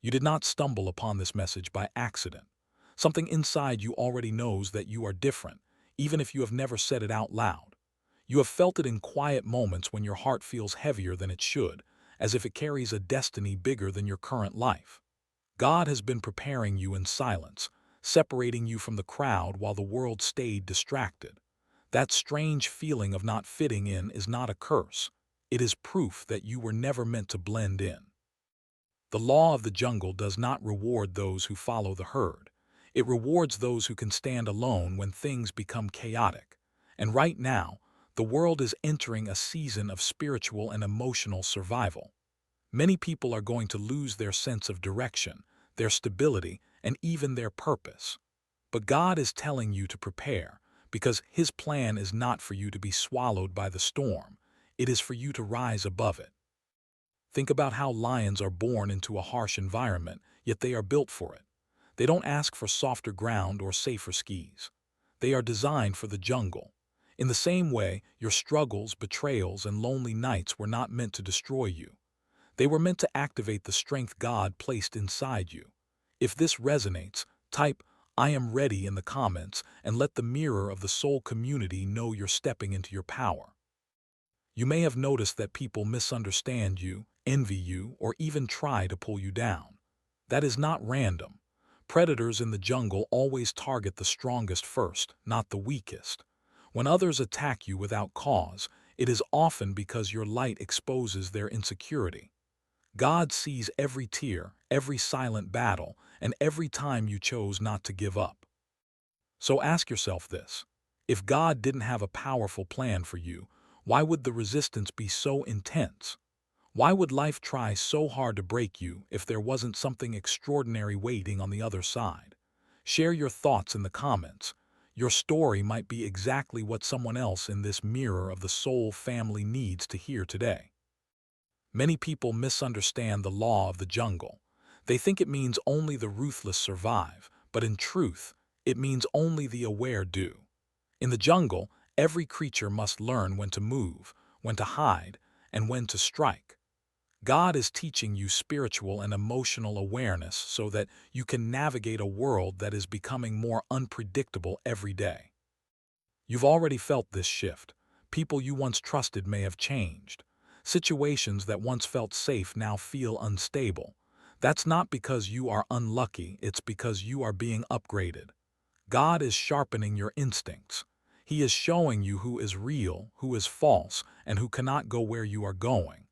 You did not stumble upon this message by accident. Something inside you already knows that you are different, even if you have never said it out loud. You have felt it in quiet moments when your heart feels heavier than it should, as if it carries a destiny bigger than your current life. God has been preparing you in silence, separating you from the crowd while the world stayed distracted. That strange feeling of not fitting in is not a curse. It is proof that you were never meant to blend in. The law of the jungle does not reward those who follow the herd. It rewards those who can stand alone when things become chaotic. And right now, the world is entering a season of spiritual and emotional survival. Many people are going to lose their sense of direction, their stability, and even their purpose. But God is telling you to prepare, because His plan is not for you to be swallowed by the storm. It is for you to rise above it. Think about how lions are born into a harsh environment, yet they are built for it. They don't ask for softer ground or safer skis. They are designed for the jungle. In the same way, your struggles, betrayals, and lonely nights were not meant to destroy you. They were meant to activate the strength God placed inside you. If this resonates, type "I am ready" in the comments and let the mirror of the soul community know you're stepping into your power. You may have noticed that people misunderstand you, envy you, or even try to pull you down. That is not random. Predators in the jungle always target the strongest first, not the weakest. When others attack you without cause, it is often because your light exposes their insecurity. God sees every tear, every silent battle, and every time you chose not to give up. So ask yourself this: if God didn't have a powerful plan for you, why would the resistance be so intense? Why would life try so hard to break you if there wasn't something extraordinary waiting on the other side? Share your thoughts in the comments. Your story might be exactly what someone else in this mirror of the soul family needs to hear today. Many people misunderstand the law of the jungle. They think it means only the ruthless survive, but in truth, it means only the aware do. In the jungle, every creature must learn when to move, when to hide, and when to strike. God is teaching you spiritual and emotional awareness so that you can navigate a world that is becoming more unpredictable every day. You've already felt this shift. People you once trusted may have changed. Situations that once felt safe now feel unstable. That's not because you are unlucky, it's because you are being upgraded. God is sharpening your instincts. He is showing you who is real, who is false, and who cannot go where you are going.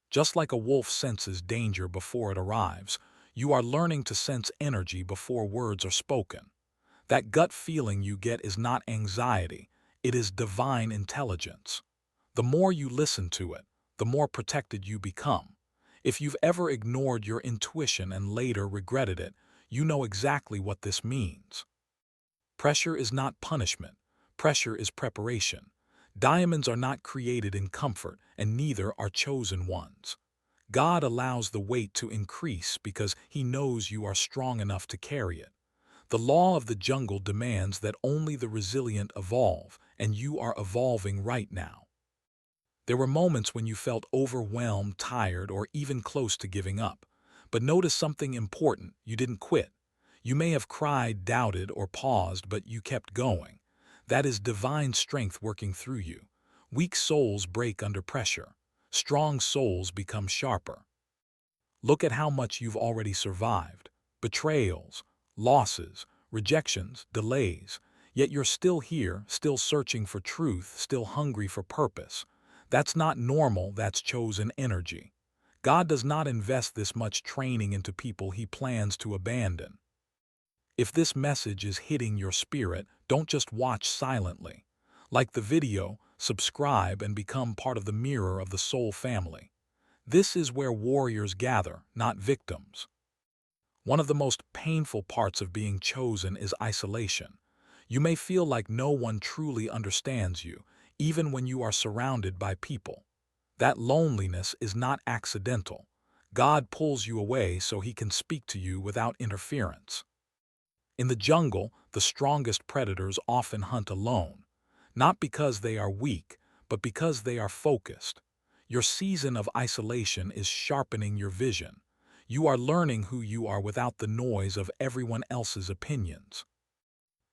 Just like a wolf senses danger before it arrives, you are learning to sense energy before words are spoken. That gut feeling you get is not anxiety, it is divine intelligence. The more you listen to it, the more protected you become. If you've ever ignored your intuition and later regretted it, you know exactly what this means. Pressure is not punishment. Pressure is preparation. Diamonds are not created in comfort, and neither are chosen ones. God allows the weight to increase because He knows you are strong enough to carry it. The law of the jungle demands that only the resilient evolve, and you are evolving right now. There were moments when you felt overwhelmed, tired, or even close to giving up. But notice something important: you didn't quit. You may have cried, doubted, or paused, but you kept going. That is divine strength working through you. Weak souls break under pressure. Strong souls become sharper. Look at how much you've already survived: betrayals, losses, rejections, delays. Yet you're still here, still searching for truth, still hungry for purpose. That's not normal, that's chosen energy. God does not invest this much training into people He plans to abandon. If this message is hitting your spirit, don't just watch silently. Like the video, subscribe, and become part of the mirror of the soul family. This is where warriors gather, not victims. One of the most painful parts of being chosen is isolation. You may feel like no one truly understands you, even when you are surrounded by people. That loneliness is not accidental. God pulls you away so He can speak to you without interference. In the jungle, the strongest predators often hunt alone, not because they are weak, but because they are focused. Your season of isolation is sharpening your vision. You are learning who you are without the noise of everyone else's opinions.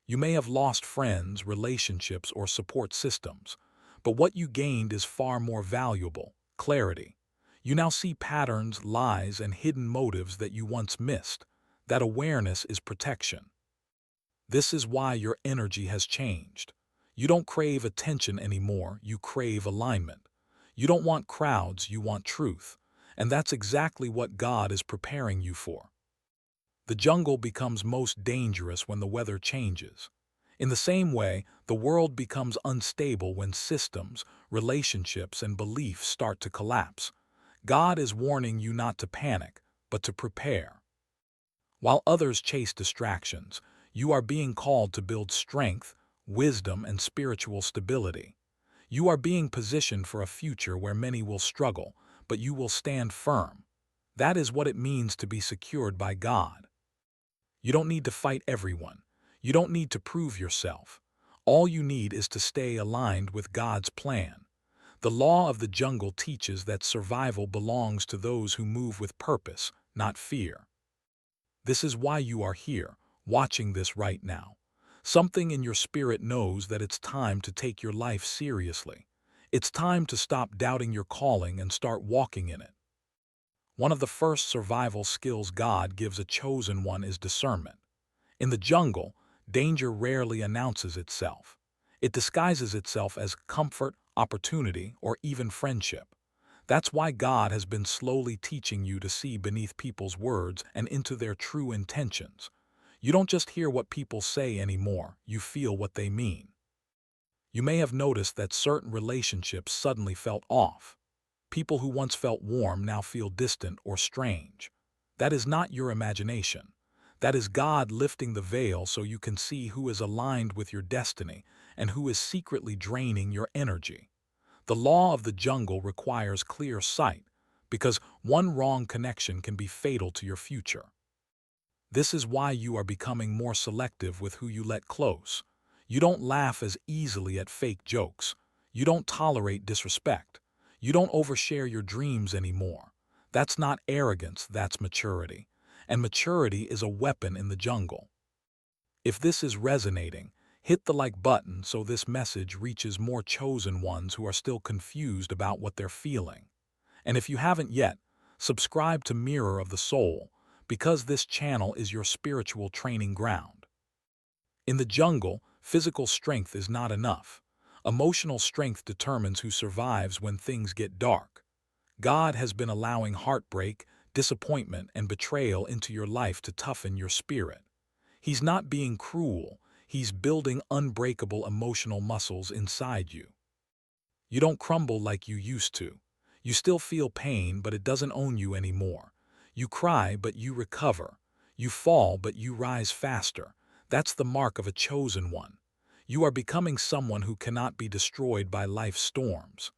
You may have lost friends, relationships, or support systems, but what you gained is far more valuable: clarity. You now see patterns, lies, and hidden motives that you once missed. That awareness is protection. This is why your energy has changed. You don't crave attention anymore, you crave alignment. You don't want crowds, you want truth. And that's exactly what God is preparing you for. The jungle becomes most dangerous when the weather changes. In the same way, the world becomes unstable when systems, relationships, and beliefs start to collapse. God is warning you not to panic, but to prepare. While others chase distractions, you are being called to build strength, wisdom, and spiritual stability. You are being positioned for a future where many will struggle, but you will stand firm. That is what it means to be secured by God. You don't need to fight everyone. You don't need to prove yourself. All you need is to stay aligned with God's plan. The law of the jungle teaches that survival belongs to those who move with purpose, not fear. This is why you are here, watching this right now. Something in your spirit knows that it's time to take your life seriously. It's time to stop doubting your calling and start walking in it. One of the first survival skills God gives a chosen one is discernment. In the jungle, danger rarely announces itself. It disguises itself as comfort, opportunity, or even friendship. That's why God has been slowly teaching you to see beneath people's words and into their true intentions. You don't just hear what people say anymore, you feel what they mean. You may have noticed that certain relationships suddenly felt off. People who once felt warm now feel distant or strange. That is not your imagination. That is God lifting the veil so you can see who is aligned with your destiny and who is secretly draining your energy. The law of the jungle requires clear sight, because one wrong connection can be fatal to your future. This is why you are becoming more selective with who you let close. You don't laugh as easily at fake jokes. You don't tolerate disrespect. You don't overshare your dreams anymore. That's not arrogance, that's maturity. And maturity is a weapon in the jungle. If this is resonating, hit the like button so this message reaches more chosen ones who are still confused about what they're feeling. And if you haven't yet, subscribe to Mirror of the Soul, because this channel is your spiritual training ground. In the jungle, physical strength is not enough. Emotional strength determines who survives when things get dark. God has been allowing heartbreak, disappointment, and betrayal into your life to toughen your spirit. He's not being cruel, he's building unbreakable emotional muscles inside you. You don't crumble like you used to. You still feel pain, but it doesn't own you anymore. You cry, but you recover. You fall, but you rise faster. That's the mark of a chosen one. You are becoming someone who cannot be destroyed by life's storms.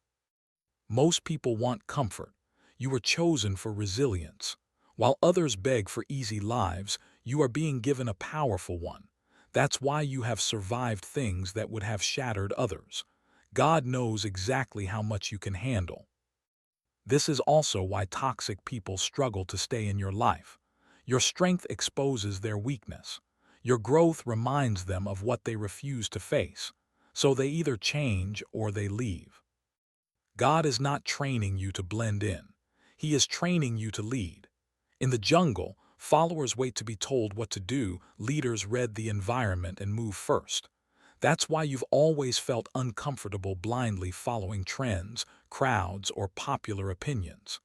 Most people want comfort. You were chosen for resilience. While others beg for easy lives, you are being given a powerful one. That's why you have survived things that would have shattered others. God knows exactly how much you can handle. This is also why toxic people struggle to stay in your life. Your strength exposes their weakness. Your growth reminds them of what they refuse to face. So they either change or they leave. God is not training you to blend in. He is training you to lead. In the jungle, followers wait to be told what to do, leaders read the environment and move first. That's why you've always felt uncomfortable blindly following trends, crowds, or popular opinions.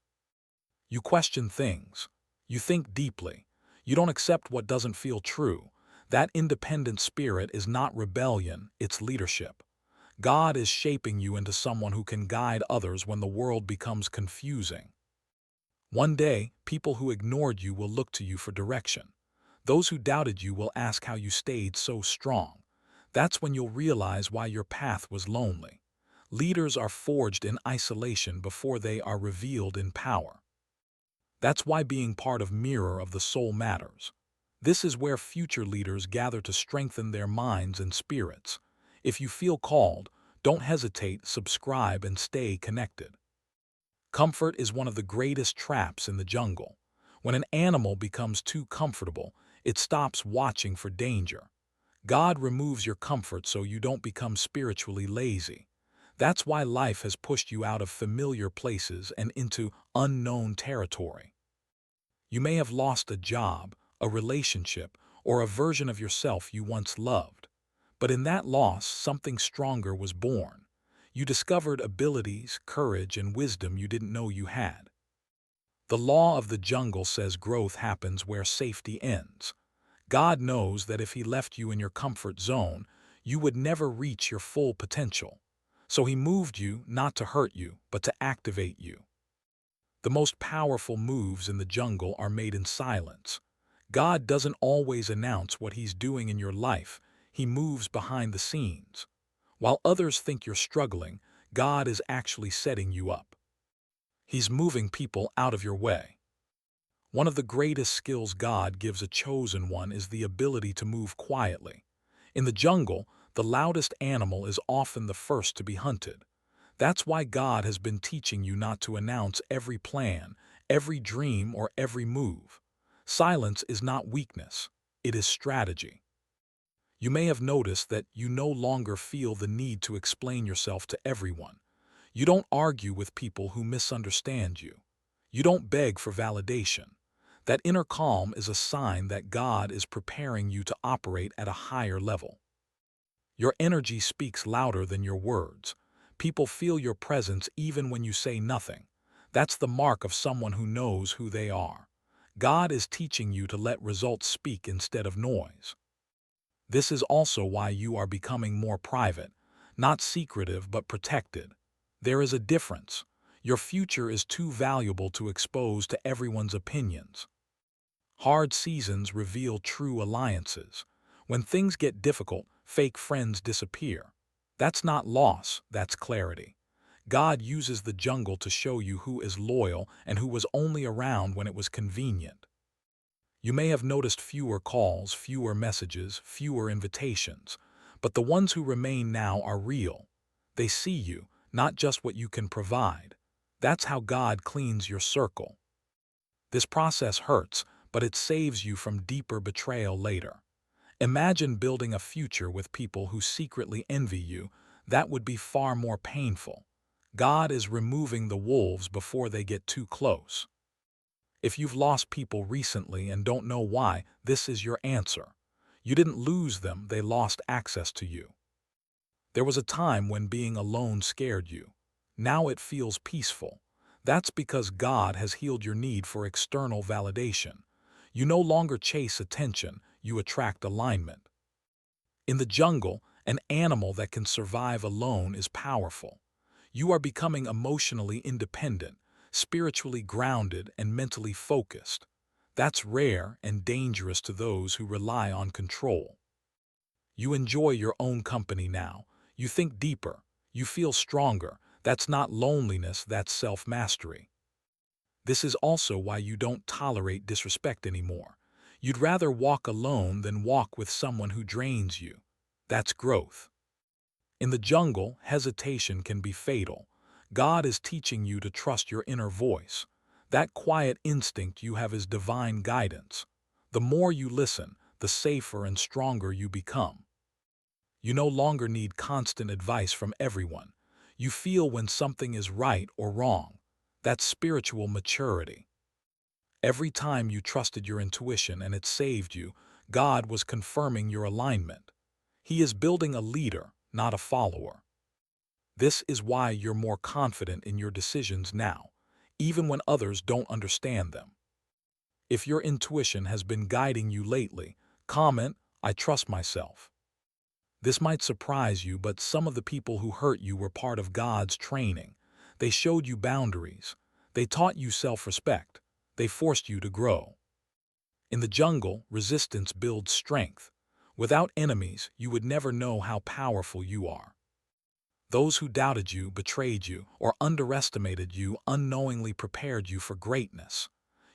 You question things. You think deeply. You don't accept what doesn't feel true. That independent spirit is not rebellion, it's leadership. God is shaping you into someone who can guide others when the world becomes confusing. One day, people who ignored you will look to you for direction. Those who doubted you will ask how you stayed so strong. That's when you'll realize why your path was lonely. Leaders are forged in isolation before they are revealed in power. That's why being part of Mirror of the Soul matters. This is where future leaders gather to strengthen their minds and spirits. If you feel called, don't hesitate, subscribe, and stay connected. Comfort is one of the greatest traps in the jungle. When an animal becomes too comfortable, it stops watching for danger. God removes your comfort so you don't become spiritually lazy. That's why life has pushed you out of familiar places and into unknown territory. You may have lost a job, a relationship, or a version of yourself you once loved. But in that loss, something stronger was born. You discovered abilities, courage, and wisdom you didn't know you had. The law of the jungle says growth happens where safety ends. God knows that if He left you in your comfort zone, you would never reach your full potential. So He moved you not to hurt you, but to activate you. The most powerful moves in the jungle are made in silence. God doesn't always announce what He's doing in your life. He moves behind the scenes. While others think you're struggling, God is actually setting you up. He's moving people out of your way. One of the greatest skills God gives a chosen one is the ability to move quietly. In the jungle, the loudest animal is often the first to be hunted. That's why God has been teaching you not to announce every plan, every dream, or every move. Silence is not weakness, it is strategy. You may have noticed that you no longer feel the need to explain yourself to everyone. You don't argue with people who misunderstand you. You don't beg for validation. That inner calm is a sign that God is preparing you to operate at a higher level. Your energy speaks louder than your words. People feel your presence even when you say nothing. That's the mark of someone who knows who they are. God is teaching you to let results speak instead of noise. This is also why you are becoming more private, not secretive but protected. There is a difference. Your future is too valuable to expose to everyone's opinions. Hard seasons reveal true alliances. When things get difficult, fake friends disappear. That's not loss, that's clarity. God uses the jungle to show you who is loyal and who was only around when it was convenient. You may have noticed fewer calls, fewer messages, fewer invitations, but the ones who remain now are real. They see you, not just what you can provide. That's how God cleans your circle. This process hurts, but it saves you from deeper betrayal later. Imagine building a future with people who secretly envy you. That would be far more painful. God is removing the wolves before they get too close. If you've lost people recently and don't know why, this is your answer. You didn't lose them, they lost access to you. There was a time when being alone scared you. Now it feels peaceful. That's because God has healed your need for external validation. You no longer chase attention, you attract alignment. In the jungle, an animal that can survive alone is powerful. You are becoming emotionally independent, spiritually grounded, and mentally focused. That's rare and dangerous to those who rely on control. You enjoy your own company now. You think deeper. You feel stronger. That's not loneliness, that's self-mastery. This is also why you don't tolerate disrespect anymore. You'd rather walk alone than walk with someone who drains you. That's growth. In the jungle, hesitation can be fatal. God is teaching you to trust your inner voice. That quiet instinct you have is divine guidance. The more you listen, the safer and stronger you become. You no longer need constant advice from everyone. You feel when something is right or wrong. That's spiritual maturity. Every time you trusted your intuition and it saved you, God was confirming your alignment. He is building a leader, not a follower. This is why you're more confident in your decisions now, even when others don't understand them. If your intuition has been guiding you lately, comment, "I trust myself." This might surprise you, but some of the people who hurt you were part of God's training. They showed you boundaries. They taught you self-respect. They forced you to grow. In the jungle, resistance builds strength. Without enemies, you would never know how powerful you are. Those who doubted you, betrayed you, or underestimated you unknowingly prepared you for greatness.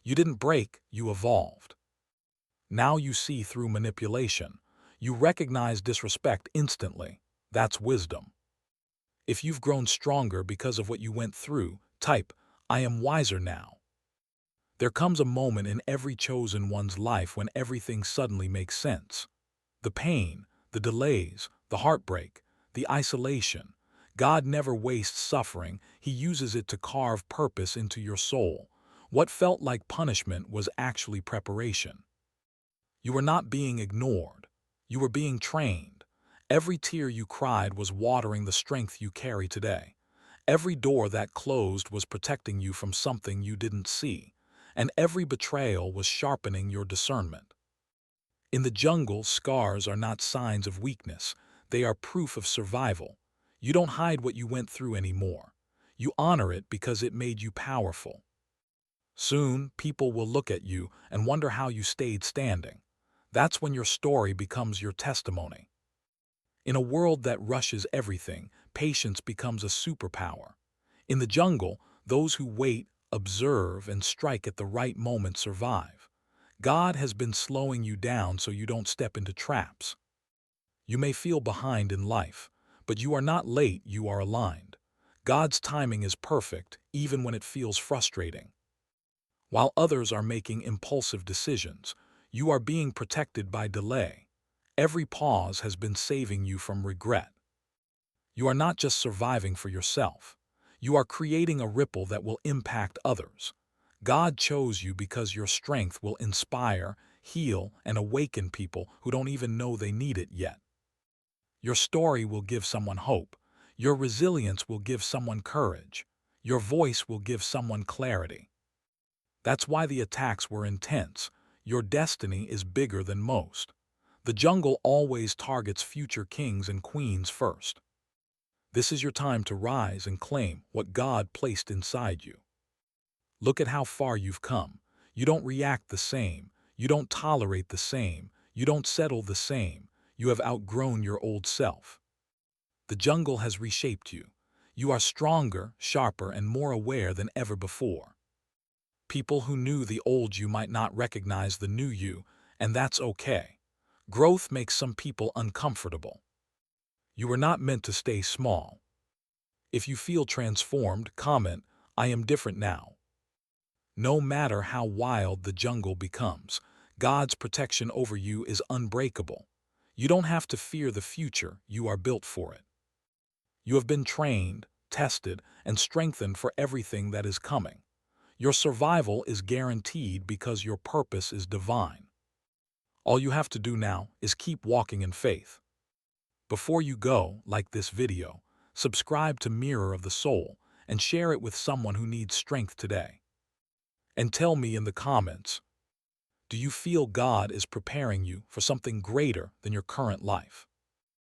You didn't break, you evolved. Now you see through manipulation. You recognize disrespect instantly. That's wisdom. If you've grown stronger because of what you went through, type, "I am wiser now." There comes a moment in every chosen one's life when everything suddenly makes sense. The pain, the delays, the heartbreak, the isolation. God never wastes suffering, He uses it to carve purpose into your soul. What felt like punishment was actually preparation. You were not being ignored. You were being trained. Every tear you cried was watering the strength you carry today. Every door that closed was protecting you from something you didn't see, and every betrayal was sharpening your discernment. In the jungle, scars are not signs of weakness. They are proof of survival. You don't hide what you went through anymore. You honor it because it made you powerful. Soon, people will look at you and wonder how you stayed standing. That's when your story becomes your testimony. In a world that rushes everything, patience becomes a superpower. In the jungle, those who wait, observe, and strike at the right moment survive. God has been slowing you down so you don't step into traps. You may feel behind in life, but you are not late, you are aligned. God's timing is perfect, even when it feels frustrating. While others are making impulsive decisions, you are being protected by delay. Every pause has been saving you from regret. You are not just surviving for yourself. You are creating a ripple that will impact others. God chose you because your strength will inspire, heal, and awaken people who don't even know they need it yet. Your story will give someone hope. Your resilience will give someone courage. Your voice will give someone clarity. That's why the attacks were intense. Your destiny is bigger than most. The jungle always targets future kings and queens first. This is your time to rise and claim what God placed inside you. Look at how far you've come. You don't react the same. You don't tolerate the same. You don't settle the same. You have outgrown your old self. The jungle has reshaped you. You are stronger, sharper, and more aware than ever before. People who knew the old you might not recognize the new you, and that's okay. Growth makes some people uncomfortable. You were not meant to stay small. If you feel transformed, comment, "I am different now." No matter how wild the jungle becomes, God's protection over you is unbreakable. You don't have to fear the future, you are built for it. You have been trained, tested, and strengthened for everything that is coming. Your survival is guaranteed because your purpose is divine. All you have to do now is keep walking in faith. Before you go, like this video, subscribe to Mirror of the Soul and share it with someone who needs strength today. And tell me in the comments, do you feel God is preparing you for something greater than your current life?